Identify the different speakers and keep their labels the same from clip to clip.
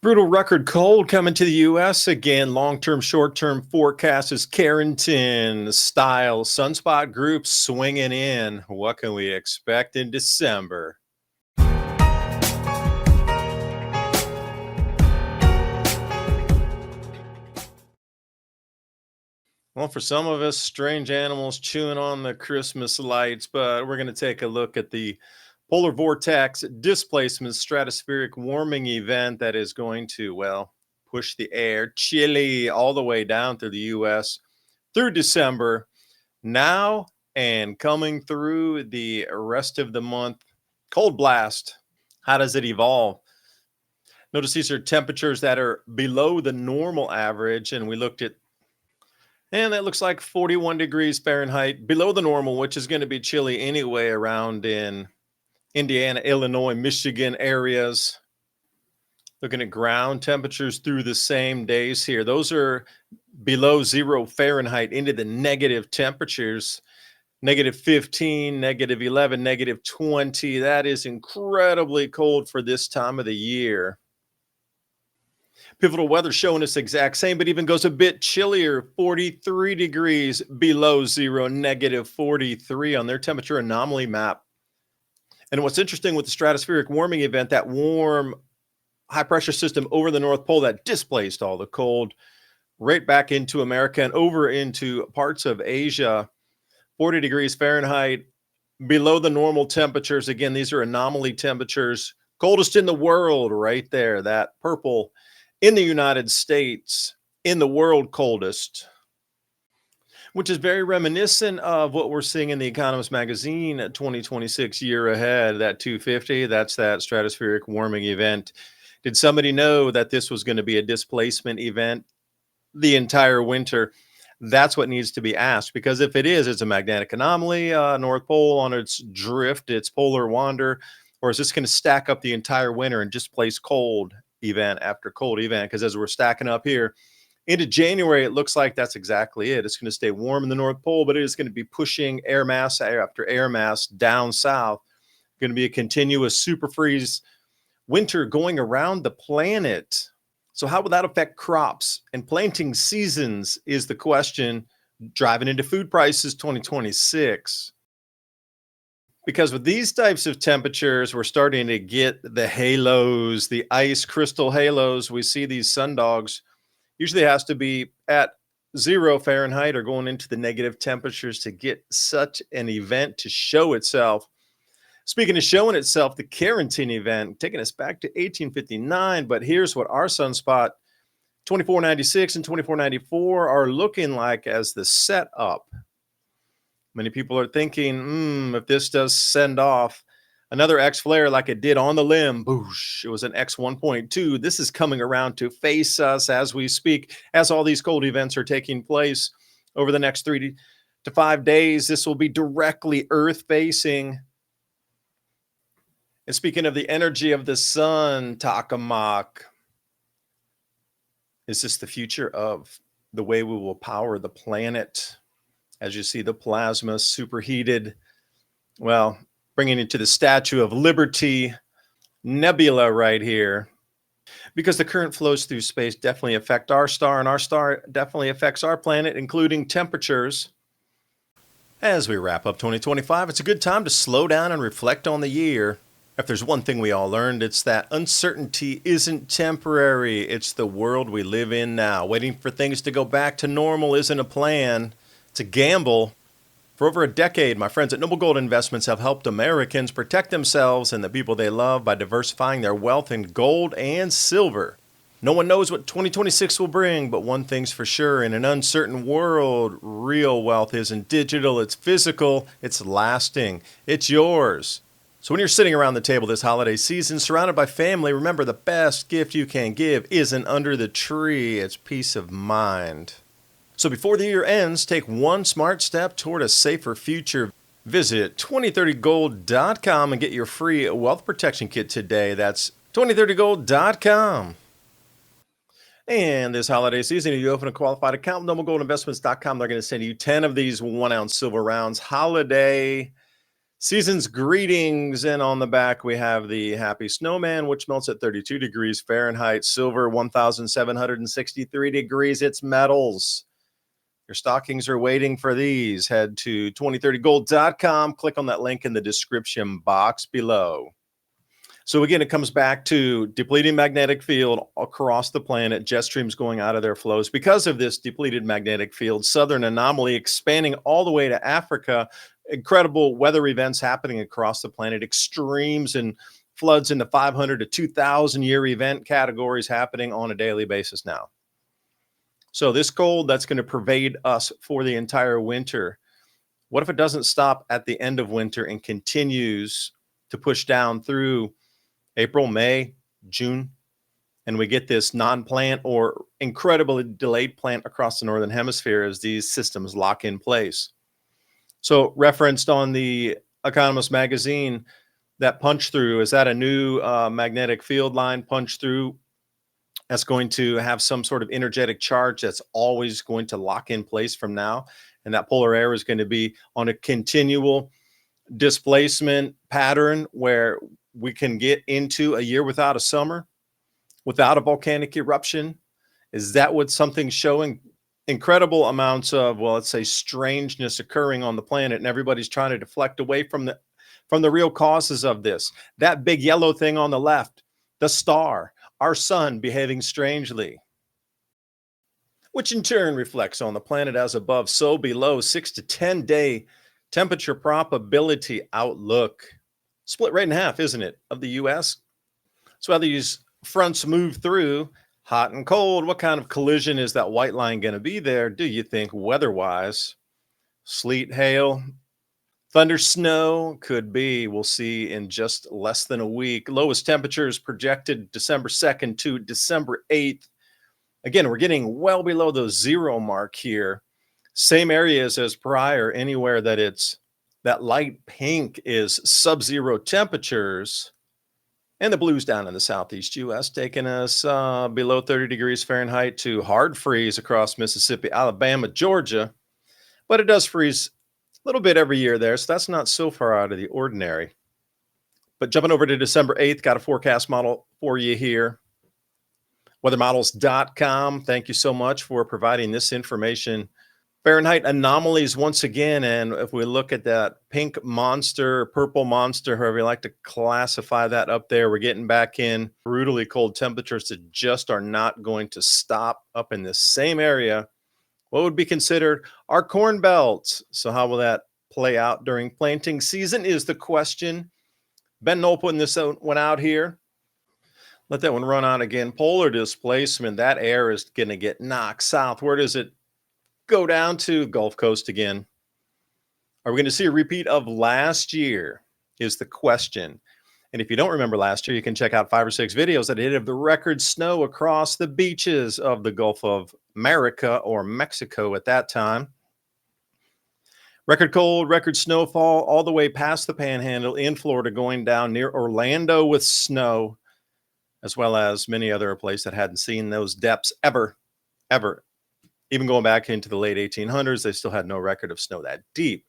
Speaker 1: Brutal record cold coming to the U.S. again. Long-term, short-term forecast is Carrington style sunspot groups swinging in. What can we expect in December? Well, for some of us, strange animals chewing on the Christmas lights, but we're going to take a look at the polar vortex displacement stratospheric warming event that is going to, well, push the air chilly all the way down through the U.S. through December now and coming through the rest of the month. Cold blast. How does it evolve? Notice these are temperatures that are below the normal average, and we looked at and that looks like 41 degrees Fahrenheit below the normal, which is going to be chilly anyway around in Indiana, Illinois, Michigan areas. Looking at ground temperatures through the same days here. Those are below 0 Fahrenheit into the negative temperatures. -15, -11, -20. That is incredibly cold for this time of the year. Pivotal weather showing us exact same, but even goes a bit chillier, 43 degrees below 0, -43 on their temperature anomaly map. And what's interesting with the stratospheric warming event, that warm high pressure system over the North Pole that displaced all the cold right back into America and over into parts of Asia, 40 degrees Fahrenheit below the normal temperatures. Again, these are anomaly temperatures, coldest in the world right there, that purple in the United States, in the world coldest, which is very reminiscent of what we're seeing in the Economist magazine 2026 year ahead. That 250, that's that stratospheric warming event. Did somebody know that this was going to be a displacement event the entire winter? That's what needs to be asked, because if it is, it's a magnetic anomaly, North Pole on its drift, its polar wander, or is this going to stack up the entire winter and displace cold event after cold event? Because as we're stacking up here into January, it looks like that's exactly it. It's going to stay warm in the North Pole, but it is going to be pushing air mass after air mass down south. Going to be a continuous super freeze winter going around the planet. So how will that affect crops and planting seasons is the question, driving into food prices 2026. Because with these types of temperatures, we're starting to get the halos, the ice crystal halos. We see these sundogs. Usually has to be at 0 Fahrenheit or going into the negative temperatures to get such an event to show itself. Speaking of showing itself, the Carrington event, taking us back to 1859. But here's what our sunspot 2496 and 2494 are looking like as the setup. Many people are thinking, if this does send off another X flare like it did on the limb, boosh, it was an X 1.2. This is coming around to face us as we speak, as all these cold events are taking place over the next 3 to 5 days. This will be directly Earth facing. And speaking of the energy of the sun, Takamak, is this the future of the way we will power the planet? As you see the plasma superheated, well, bringing it to the Statue of Liberty nebula right here, because the current flows through space definitely affect our star, and our star definitely affects our planet, including temperatures. As we wrap up 2025, it's a good time to slow down and reflect on the year. If there's one thing we all learned, it's that uncertainty isn't temporary. It's the world we live in now. Waiting for things to go back to normal isn't a plan. It's a gamble. For over a decade, my friends at Noble Gold Investments have helped Americans protect themselves and the people they love by diversifying their wealth in gold and silver. No one knows what 2026 will bring, but one thing's for sure. In an uncertain world, real wealth isn't digital, it's physical, it's lasting, it's yours. So when you're sitting around the table this holiday season, surrounded by family, remember the best gift you can give isn't under the tree, it's peace of mind. So before the year ends, take one smart step toward a safer future. Visit 2030gold.com and get your free wealth protection kit today. That's 2030gold.com. And this holiday season, if you open a qualified account with noblegoldinvestments.com, they're going to send you 10 of these 1-ounce silver rounds. Holiday Season's greetings. And on the back, we have the Happy Snowman, which melts at 32 degrees Fahrenheit. Silver, 1,763 degrees. It's metals. Your stockings are waiting for these. Head to 2030gold.com. Click on that link in the description box below. So again, it comes back to depleting magnetic field across the planet, jet streams going out of their flows. Because of this depleted magnetic field, southern anomaly expanding all the way to Africa, incredible weather events happening across the planet, extremes and floods in the 500 to 2,000 year event categories happening on a daily basis now. So this cold, that's going to pervade us for the entire winter. What if it doesn't stop at the end of winter and continues to push down through April, May, June, and we get this non-plant or incredibly delayed plant across the Northern Hemisphere as these systems lock in place? So referenced on the Economist magazine, that punch through, is that a new magnetic field line punch through that's going to have some sort of energetic charge that's always going to lock in place from now? And that polar air is going to be on a continual displacement pattern where we can get into a year without a summer, without a volcanic eruption. Is that what something's showing? Incredible amounts of, well, let's say, strangeness occurring on the planet, and everybody's trying to deflect away from the real causes of this. That big yellow thing on the left, the star, our sun behaving strangely, which in turn reflects on the planet as above, so below. 6 to 10 day temperature probability outlook. Split right in half, isn't it, of the U.S.? So how these fronts move through, hot and cold, what kind of collision is that white line going to be there, do you think, weather-wise? Sleet, hail, thunder, snow, could be. We'll see in just less than a week. Lowest temperatures projected December 2nd to December 8th. Again, we're getting well below the zero mark here. Same areas as prior, anywhere that it's that light pink is sub-zero temperatures, and the blues down in the southeast U.S. taking us below 30 degrees Fahrenheit to hard freeze across Mississippi, Alabama, Georgia. But it does freeze a little bit every year there, so that's not so far out of the ordinary. But jumping over to December 8th, got a forecast model for you here. Weathermodels.com. Thank you so much for providing this information. Fahrenheit anomalies once again, and if we look at that pink monster, purple monster, however you like to classify that up there, we're getting back in brutally cold temperatures that just are not going to stop up in this same area. What would be considered our corn belts? So how will that play out during planting season is the question. Ben Knoll putting this one out here. Let that one run out again. Polar displacement, that air is going to get knocked south. Where does it go down to? Gulf Coast again. Are we going to see a repeat of last year is the question. And if you don't remember last year, you can check out 5 or 6 videos that hit of the record snow across the beaches of the Gulf of America, or Mexico at that time. Record cold, record snowfall all the way past the Panhandle in Florida, going down near Orlando with snow, as well as many other places that hadn't seen those depths ever. Even going back into the late 1800s, they still had no record of snow that deep.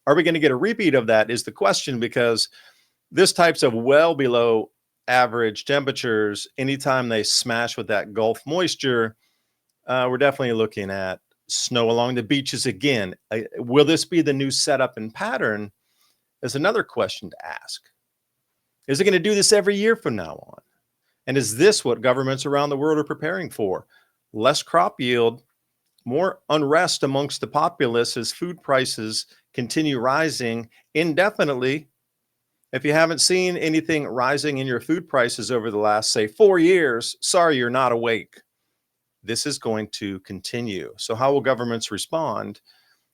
Speaker 1: Are we going to get a repeat of that is the question, because this types of well below average temperatures, anytime they smash with that Gulf moisture, we're definitely looking at snow along the beaches again. Will this be the new setup and pattern is another question to ask. Is it going to do this every year from now on? And is this what governments around the world are preparing for? Less crop yield, more unrest amongst the populace as food prices continue rising indefinitely. If you haven't seen anything rising in your food prices over the last, say, 4 years, sorry, you're not awake. This is going to continue. So how will governments respond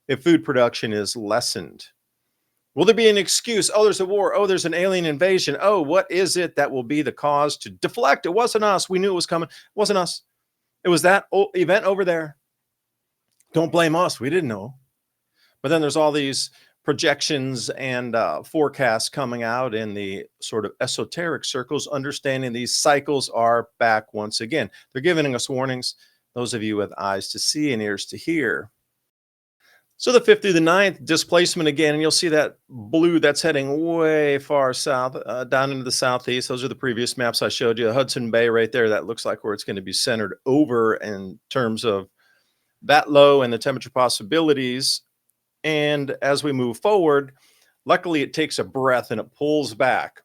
Speaker 1: if food production is lessened? Will there be an excuse? Oh, there's a war. Oh, there's an alien invasion. Oh, what is it that will be the cause to deflect? It wasn't us. We knew it was coming. It wasn't us. It was that event over there. Don't blame us. We didn't know. But then there's all these projections and forecasts coming out in the sort of esoteric circles, understanding these cycles are back once again. They're giving us warnings, those of you with eyes to see and ears to hear. So the 5th through the 9th, displacement again, and you'll see that blue that's heading way far south, down into the southeast. Those are the previous maps I showed you. Hudson Bay right there, that looks like where it's going to be centered over in terms of that low and the temperature possibilities. And as we move forward, luckily it takes a breath and it pulls back.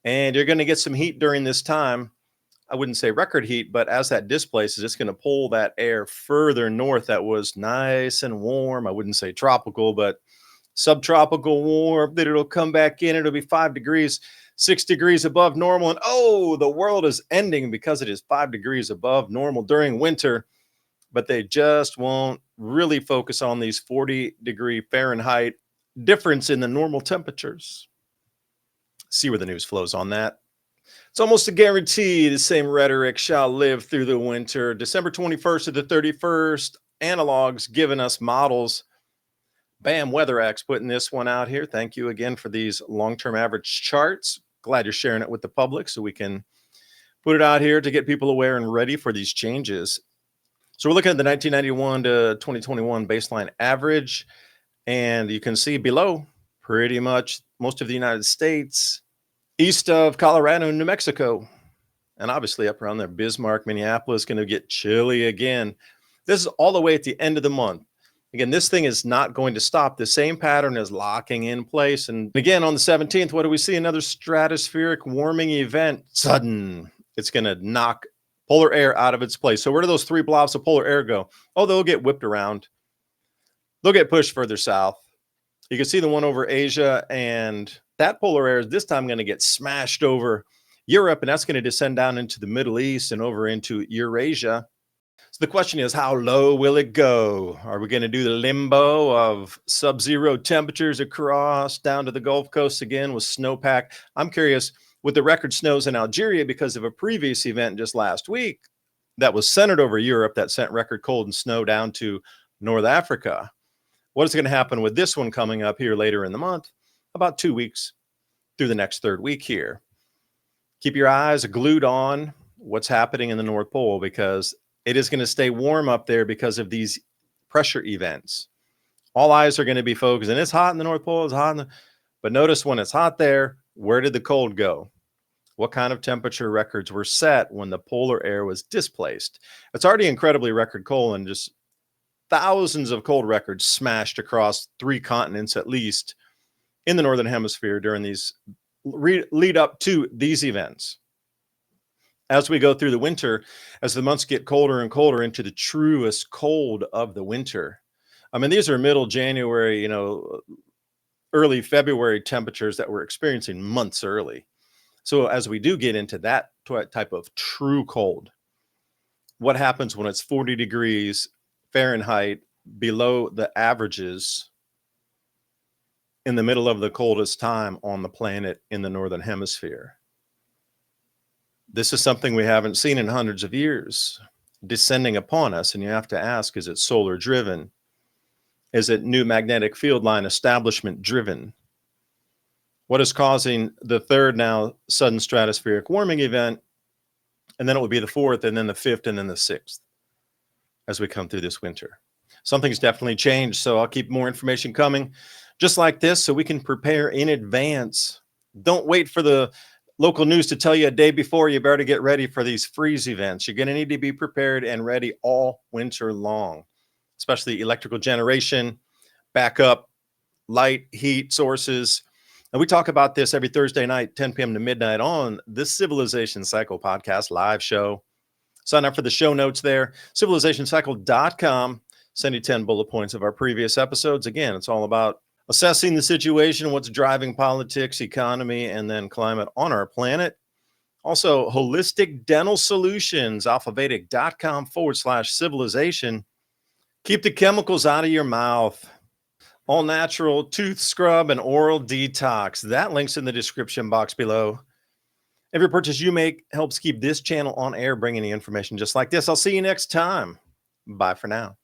Speaker 1: And you're going to get some heat during this time. I wouldn't say record heat, but as that displaces, it's going to pull that air further north that was nice and warm. I wouldn't say tropical, but subtropical warm. Then it'll come back in. It'll be 5 degrees, 6 degrees above normal. And oh, the world is ending because it is 5 degrees above normal during winter. But they just won't really focus on these 40-degree Fahrenheit difference in the normal temperatures. See where the news flows on that. It's almost a guarantee the same rhetoric shall live through the winter. December 21st to the 31st, analogs giving us models. Bam, WeatherX putting this one out here. Thank you again for these long-term average charts. Glad you're sharing it with the public so we can put it out here to get people aware and ready for these changes. So we're looking at the 1991 to 2021 baseline average, and you can see below pretty much most of the United States, east of Colorado and New Mexico, and obviously up around there, Bismarck, Minneapolis, going to get chilly again. This is all the way at the end of the month. Again, this thing is not going to stop. The same pattern is locking in place. And again, on the 17th, what do we see? Another stratospheric warming event. Sudden. It's going to knock polar air out of its place. So where do those 3 blobs of polar air go? Oh, they'll get whipped around. They'll get pushed further south. You can see the one over Asia, and that polar air is this time going to get smashed over Europe, and that's going to descend down into the Middle East and over into Eurasia. So the question is, how low will it go? Are we going to do the limbo of sub-zero temperatures across down to the Gulf Coast again with snowpack? I'm curious, with the record snows in Algeria because of a previous event just last week that was centered over Europe that sent record cold and snow down to North Africa. What is going to happen with this one coming up here later in the month? About 2 weeks through the next 3rd week here. Keep your eyes glued on what's happening in the North Pole because it is going to stay warm up there because of these pressure events. All eyes are going to be focused, and it's hot in the North Pole, it's hot but notice when it's hot there, where did the cold go? What kind of temperature records were set when the polar air was displaced? It's already incredibly record cold, and just thousands of cold records smashed across 3 continents at least in the Northern Hemisphere during these lead up to these events. As we go through the winter, as the months get colder and colder into the truest cold of the winter. I mean, these are middle January, early February temperatures that we're experiencing months early. So as we do get into that type of true cold, what happens when it's 40 degrees Fahrenheit below the averages in the middle of the coldest time on the planet in the Northern Hemisphere? This is something we haven't seen in hundreds of years descending upon us. And you have to ask, is it solar driven? Is it new magnetic field line establishment driven? What is causing the 3rd now sudden stratospheric warming event? And then it will be the 4th, and then the 5th, and then the 6th as we come through this winter. Something's definitely changed. So I'll keep more information coming just like this so we can prepare in advance. Don't wait for the local news to tell you a day before. You better get ready for these freeze events. You're going to need to be prepared and ready all winter long, especially electrical generation, backup, light, heat sources. And we talk about this every Thursday night, 10 p.m. to midnight on this Civilization Cycle podcast live show. Sign up for the show notes there, civilizationcycle.com. Send you 10 bullet points of our previous episodes. Again, it's all about assessing the situation, what's driving politics, economy, and then climate on our planet. Also, holistic dental solutions, alphavedic.com/civilization. Keep the chemicals out of your mouth. All natural tooth scrub and oral detox. That link's in the description box below. Every purchase you make helps keep this channel on air, bringing you information just like this. I'll see you next time. Bye for now.